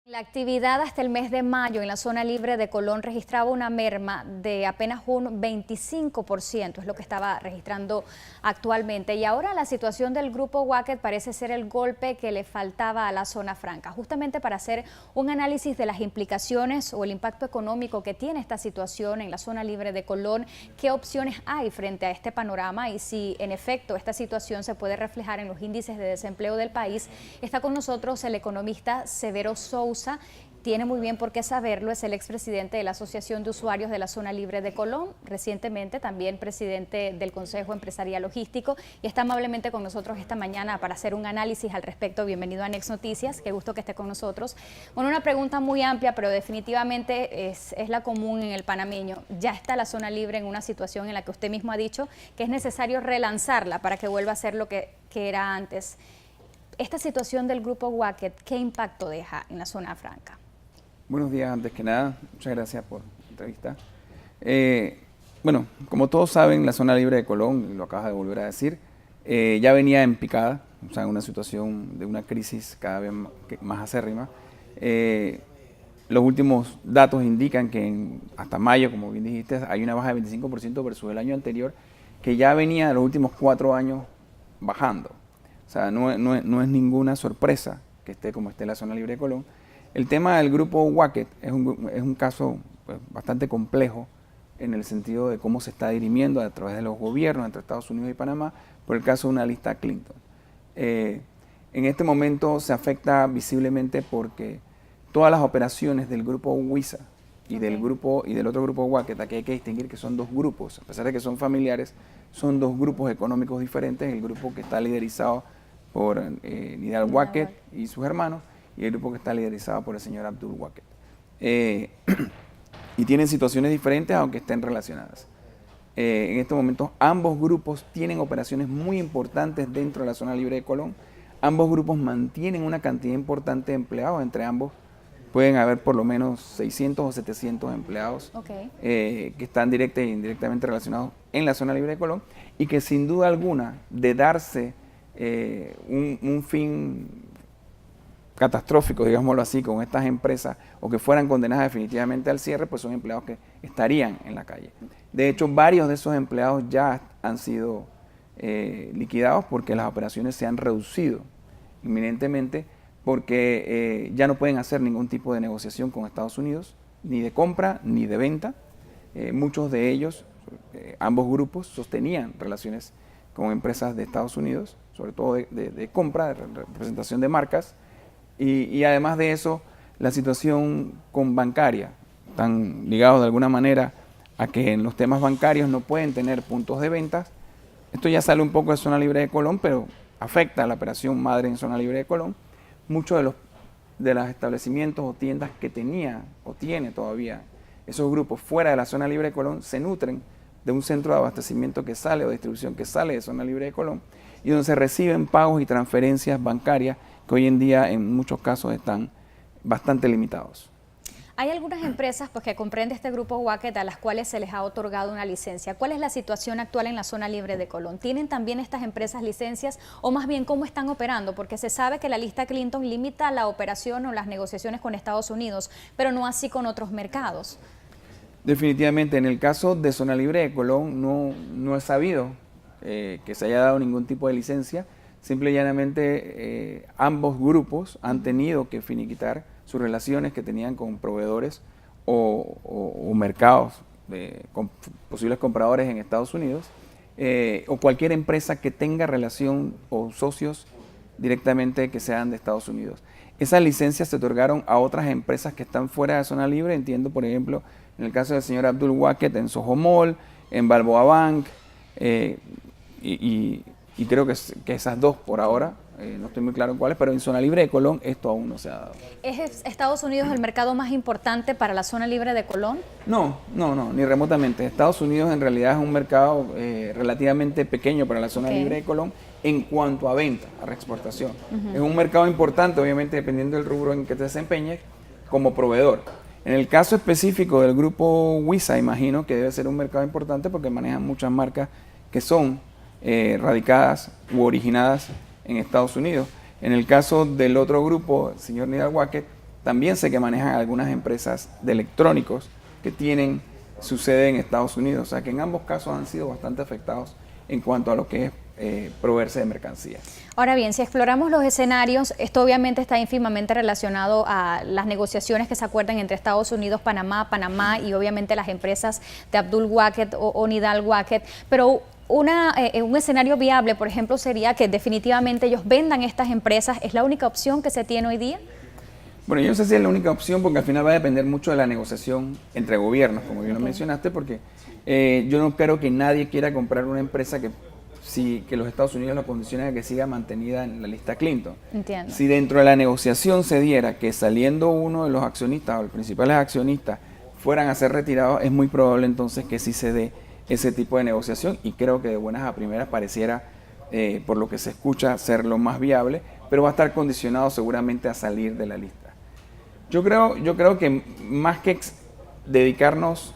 La actividad hasta el mes de mayo en la zona libre de Colón registraba una merma de apenas un 25%, es lo que estaba registrando actualmente. Y ahora la situación del grupo Wacket parece ser el golpe que le faltaba a la zona franca. Justamente para hacer un análisis de las implicaciones o el impacto económico que tiene esta situación en la zona libre de Colón, qué opciones hay frente a este panorama y si en efecto esta situación se puede reflejar en los índices de desempleo del país, está con nosotros el economista Severo Sousa. Tiene muy bien por qué saberlo, es el expresidente de la Asociación de Usuarios de la Zona Libre de Colón, recientemente también presidente del Consejo Empresarial Logístico, y está amablemente con nosotros esta mañana para hacer un análisis al respecto. Bienvenido a Next Noticias, qué gusto que esté con nosotros. Bueno, una pregunta muy amplia, pero definitivamente es la común en el panameño. Ya está la zona libre en una situación en la que usted mismo ha dicho que es necesario relanzarla para que vuelva a ser lo que era antes. Esta situación del grupo Wacket, ¿qué impacto deja en la zona franca? Buenos días, antes que nada, muchas gracias por la entrevista. Bueno, como todos saben, la zona libre de Colón, lo acabas de volver a decir, ya venía en picada, o sea, en una situación de una crisis cada vez más acérrima. Los últimos datos indican que hasta mayo, como bien dijiste, hay una baja de 25% versus el año anterior, que ya venía de los últimos 4 años bajando. O sea, no es ninguna sorpresa que esté como esté la zona libre de Colón. El tema del grupo Wacket es un caso pues, bastante complejo en el sentido de cómo se está dirimiendo a través de los gobiernos entre Estados Unidos y Panamá por el caso de una lista Clinton. En este momento se afecta visiblemente porque todas las operaciones del grupo WISA y del otro grupo Wacket, aquí hay que distinguir que son dos grupos, a pesar de que son familiares, son dos grupos económicos diferentes, el grupo que está liderizado por Nidal Wacket y sus hermanos, y el grupo que está liderizado por el señor Abdul Wacket. Y tienen situaciones diferentes, aunque estén relacionadas. En estos momentos, ambos grupos tienen operaciones muy importantes dentro de la zona libre de Colón. Ambos grupos mantienen una cantidad importante de empleados. Entre ambos pueden haber por lo menos 600 o 700 empleados que están directa e indirectamente relacionados en la zona libre de Colón y que sin duda alguna, de darse un fin catastrófico, digámoslo así, con estas empresas o que fueran condenadas definitivamente al cierre, pues son empleados que estarían en la calle. De hecho, varios de esos empleados ya han sido liquidados porque las operaciones se han reducido inminentemente porque ya no pueden hacer ningún tipo de negociación con Estados Unidos, ni de compra ni de venta. Muchos de ellos, ambos grupos, sostenían relaciones con empresas de Estados Unidos, sobre todo de compra, de representación de marcas, y además de eso, la situación con bancaria, están ligados de alguna manera a que en los temas bancarios no pueden tener puntos de ventas. Esto ya sale un poco de zona libre de Colón, pero afecta a la operación madre en zona libre de Colón. Muchos de los establecimientos o tiendas que tenía o tiene todavía esos grupos fuera de la zona libre de Colón se nutren de un centro de abastecimiento que sale o distribución que sale de zona libre de Colón y donde se reciben pagos y transferencias bancarias que hoy en día en muchos casos están bastante limitados. Hay algunas empresas que comprende este grupo Wacket a las cuales se les ha otorgado una licencia. ¿Cuál es la situación actual en la zona libre de Colón? ¿Tienen también estas empresas licencias o más bien cómo están operando? Porque se sabe que la lista Clinton limita la operación o las negociaciones con Estados Unidos, pero no así con otros mercados. Definitivamente, en el caso de zona libre de Colón no he sabido que se haya dado ningún tipo de licencia. Simple y llanamente ambos grupos han tenido que finiquitar sus relaciones que tenían con proveedores o mercados con posibles compradores en Estados Unidos o cualquier empresa que tenga relación o socios directamente que sean de Estados Unidos. Esas licencias se otorgaron a otras empresas que están fuera de zona libre, entiendo por ejemplo en el caso del señor Abdul Wacket en Soho Mall, en Balboa Bank y creo que esas dos por ahora, no estoy muy claro en cuáles, pero en zona libre de Colón esto aún no se ha dado. ¿Es Estados Unidos el mercado más importante para la zona libre de Colón? No, ni remotamente. Estados Unidos en realidad es un mercado relativamente pequeño para la zona libre de Colón en cuanto a venta, a reexportación. Es un mercado importante, obviamente, dependiendo del rubro en que te desempeñes como proveedor. En el caso específico del grupo WISA, imagino que debe ser un mercado importante porque manejan muchas marcas que son radicadas u originadas en Estados Unidos. En el caso del otro grupo, el señor Nidal Wacket, También sé que manejan algunas empresas de electrónicos que tienen su sede en Estados Unidos. O sea que en ambos casos han sido bastante afectados en cuanto a lo que es proveerse de mercancías. Ahora bien, si exploramos los escenarios, esto obviamente está ínfimamente relacionado a las negociaciones que se acuerdan entre Estados Unidos, Panamá y obviamente las empresas de Abdul Wackett o Nidal Wackett, pero un escenario viable, por ejemplo, sería que definitivamente ellos vendan estas empresas. ¿Es la única opción que se tiene hoy día? Bueno, yo no sé si es la única opción porque al final va a depender mucho de la negociación entre gobiernos, como bien lo mencionaste, porque yo no creo que nadie quiera comprar una empresa que los Estados Unidos lo condicionen a que siga mantenida en la lista Clinton. Entiendo. Si dentro de la negociación se diera que saliendo uno de los accionistas o los principales accionistas fueran a ser retirados, es muy probable entonces que sí se dé ese tipo de negociación y creo que de buenas a primeras pareciera, por lo que se escucha, ser lo más viable, pero va a estar condicionado seguramente a salir de la lista. Yo creo que más que dedicarnos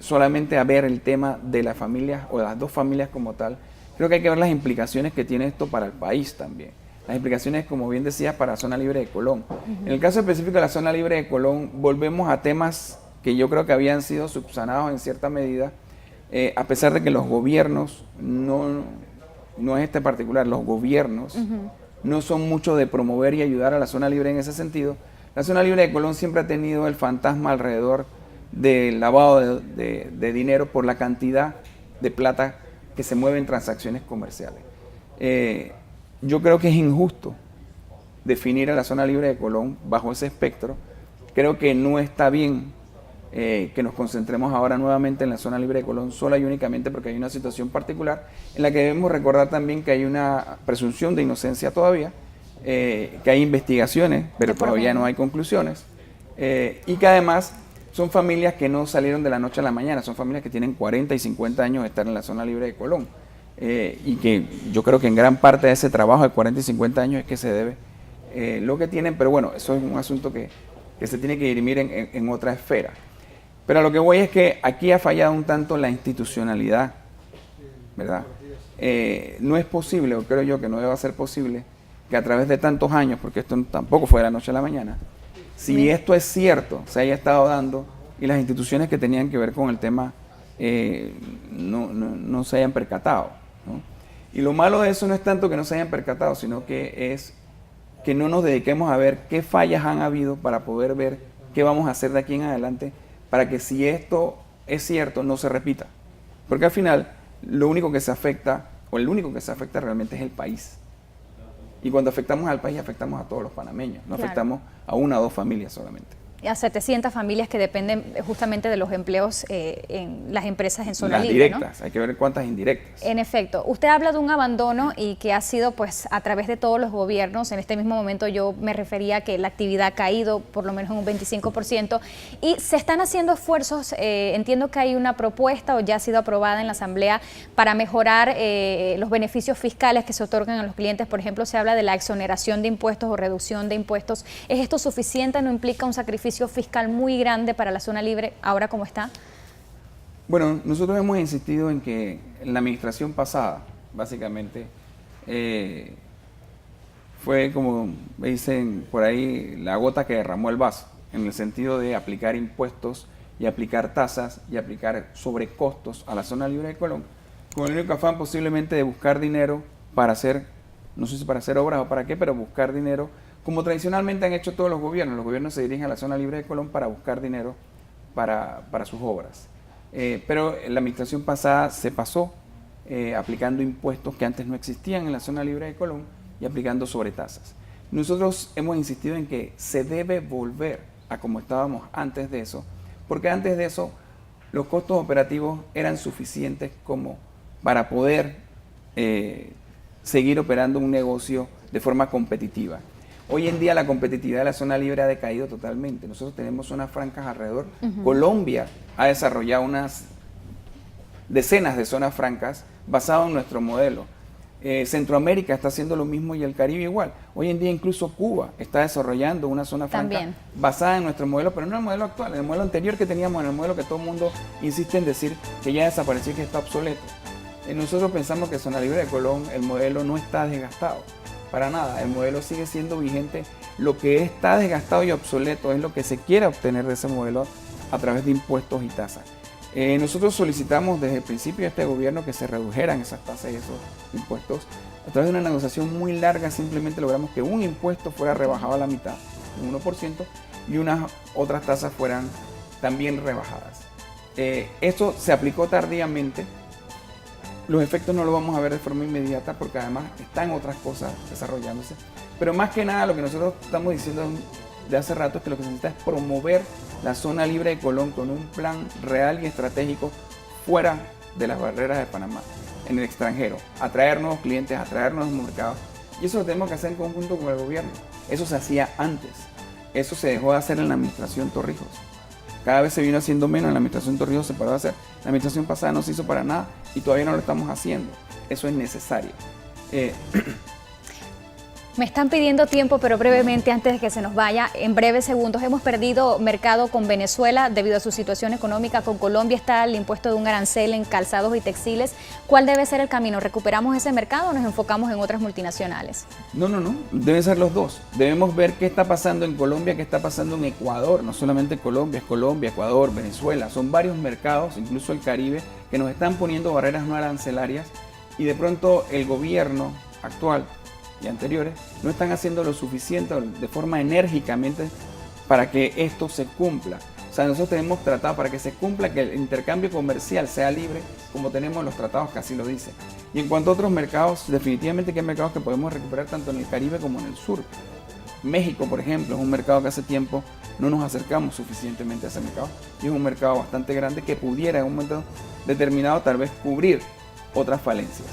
solamente a ver el tema de las familias o de las dos familias como tal, creo que hay que ver las implicaciones que tiene esto para el país también. Las implicaciones, como bien decías, para la zona libre de Colón. En el caso específico de la zona libre de Colón, volvemos a temas que yo creo que habían sido subsanados en cierta medida, a pesar de que los gobiernos, no es este particular, los gobiernos no son mucho de promover y ayudar a la zona libre en ese sentido. La zona libre de Colón siempre ha tenido el fantasma alrededor del lavado de dinero por la cantidad de plata que se mueve en transacciones comerciales. Yo creo que es injusto definir a la zona libre de Colón bajo ese espectro. Creo que no está bien que nos concentremos ahora nuevamente en la zona libre de Colón sola y únicamente porque hay una situación particular en la que debemos recordar también que hay una presunción de inocencia todavía, que hay investigaciones, pero todavía no hay conclusiones, y que además son familias que no salieron de la noche a la mañana, son familias que tienen 40 y 50 años de estar en la zona libre de Colón, y que yo creo que en gran parte de ese trabajo de 40 y 50 años es que se debe lo que tienen, pero bueno, eso es un asunto que se tiene que dirimir en otra esfera. Pero a lo que voy es que aquí ha fallado un tanto la institucionalidad, ¿verdad? No es posible, o creo yo que no debe ser posible, que a través de tantos años, porque esto tampoco fue de la noche a la mañana, si esto es cierto, se haya estado dando y las instituciones que tenían que ver con el tema no se hayan percatado, ¿no? Y lo malo de eso no es tanto que no se hayan percatado, sino que es que no nos dediquemos a ver qué fallas han habido para poder ver qué vamos a hacer de aquí en adelante para que si esto es cierto no se repita. Porque al final lo único que se afecta, o el único que se afecta realmente es el país. Y cuando afectamos al país, afectamos a todos los panameños, no afectamos a una o dos familias solamente. A 700 familias que dependen justamente de los empleos en las empresas en zona libre. Las directas, ¿no? Hay que ver cuántas indirectas. En efecto, usted habla de un abandono y que ha sido pues a través de todos los gobiernos. En este mismo momento yo me refería a que la actividad ha caído por lo menos en un 25% y se están haciendo esfuerzos. Entiendo que hay una propuesta o ya ha sido aprobada en la Asamblea para mejorar los beneficios fiscales que se otorgan a los clientes. Por ejemplo, se habla de la exoneración de impuestos o reducción de impuestos. ¿Es esto suficiente? ¿No implica un sacrificio fiscal muy grande para la zona libre ahora como está? Bueno, nosotros hemos insistido en que en la administración pasada, básicamente, fue como dicen por ahí, la gota que derramó el vaso, en el sentido de aplicar impuestos y aplicar tasas y aplicar sobrecostos a la zona libre de Colón, con el único afán posiblemente de buscar dinero para hacer, no sé si para hacer obras o para qué, pero buscar dinero como tradicionalmente han hecho todos los gobiernos. Los gobiernos se dirigen a la zona libre de Colón para buscar dinero para sus obras. Pero la administración pasada se pasó aplicando impuestos que antes no existían en la zona libre de Colón y aplicando sobretasas. Nosotros hemos insistido en que se debe volver a como estábamos antes de eso, porque antes de eso los costos operativos eran suficientes como para poder seguir operando un negocio de forma competitiva. Hoy en día la competitividad de la zona libre ha decaído totalmente. Nosotros tenemos zonas francas alrededor. Colombia ha desarrollado unas decenas de zonas francas basadas en nuestro modelo. Centroamérica está haciendo lo mismo y el Caribe igual. Hoy en día incluso Cuba está desarrollando una zona franca basada en nuestro modelo, pero no en el modelo actual, en el modelo anterior que teníamos, en el modelo que todo el mundo insiste en decir que ya desapareció y que está obsoleto. Nosotros pensamos que zona libre de Colón, el modelo no está desgastado. Para nada, el modelo sigue siendo vigente Lo que está desgastado y obsoleto es lo que se quiere obtener de ese modelo a través de impuestos y tasas. Nosotros solicitamos desde el principio de este gobierno que se redujeran esas tasas y esos impuestos. A través de una negociación muy larga simplemente logramos que un impuesto fuera rebajado a la mitad, un 1%, y unas otras tasas fueran también rebajadas. Esto se aplicó tardíamente. Los efectos no los vamos a ver de forma inmediata porque además están otras cosas desarrollándose. Pero más que nada lo que nosotros estamos diciendo de hace rato es que lo que se necesita es promover la zona libre de Colón con un plan real y estratégico fuera de las barreras de Panamá, en el extranjero, atraer nuevos clientes, atraer nuevos mercados. Y eso lo tenemos que hacer en conjunto con el gobierno. Eso se hacía antes. Eso se dejó de hacer en la administración Torrijos. Cada vez se vino haciendo menos, en la administración Torrijos se paró de hacer. La administración pasada no se hizo para nada y todavía no lo estamos haciendo. Eso es necesario. Me están pidiendo tiempo, pero brevemente, antes de que se nos vaya, en breves segundos, hemos perdido mercado con Venezuela debido a su situación económica. Con Colombia está el impuesto de un arancel en calzados y textiles. ¿Cuál debe ser el camino? ¿Recuperamos ese mercado o nos enfocamos en otras multinacionales? No. Deben ser los dos. Debemos ver qué está pasando en Colombia, qué está pasando en Ecuador. No solamente Colombia, es Colombia, Ecuador, Venezuela. Son varios mercados, incluso el Caribe, que nos están poniendo barreras no arancelarias y de pronto el gobierno actual y anteriores no están haciendo lo suficiente de forma enérgicamente para que esto se cumpla. O sea, nosotros tenemos tratados para que se cumpla, que el intercambio comercial sea libre, como tenemos los tratados que así lo dicen. Y en cuanto a otros mercados, definitivamente que hay mercados que podemos recuperar tanto en el Caribe como en el sur. México, por ejemplo, es un mercado que hace tiempo no nos acercamos suficientemente a ese mercado y es un mercado bastante grande que pudiera en un momento determinado tal vez cubrir otras falencias.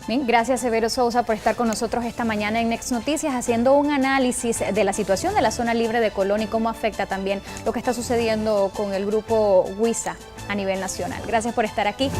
Bien, gracias Severo Sousa por estar con nosotros esta mañana en Next Noticias haciendo un análisis de la situación de la zona libre de Colón y cómo afecta también lo que está sucediendo con el grupo WISA a nivel nacional. Gracias por estar aquí.